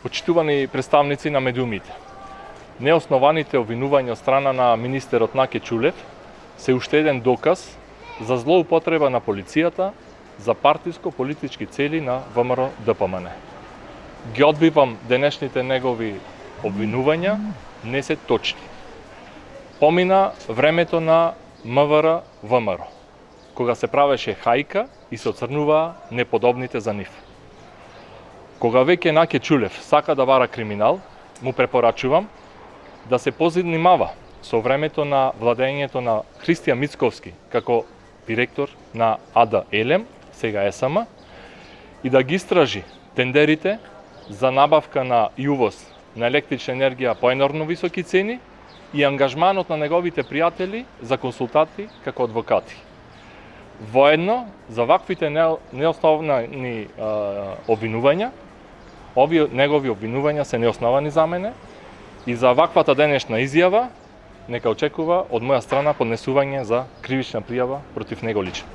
Почитувани представници на медиумите, неоснованите обвинувања од страна на министерот Наке Чулев се уште еден доказ за злоупотреба на полицијата за партиско-политички цели на ВМРО ДПМН. Ги одбивам денешните негови обвинувања, не се точни. Помина времето на МВР ВМРО, кога се правеше хајка и се оцрнуваа неподобните за нив. Кога веќе Наке Чулев сака да вара криминал, му препорачувам да се позанимава со времето на владењето на Христијан Мицковски како директор на АД Елем, сега ЕСМ, и да ги истражи тендерите за набавка на и увоз на електрична енергија по енормно високи цени и ангажманот на неговите пријатели за консултати како адвокати. Воедно, за ваквите неосновани обвинувања, овие негови обвинувања се неосновани за мене и за ваквата денешна изјава нека очекува од моја страна поднесување за кривична пријава против него лично.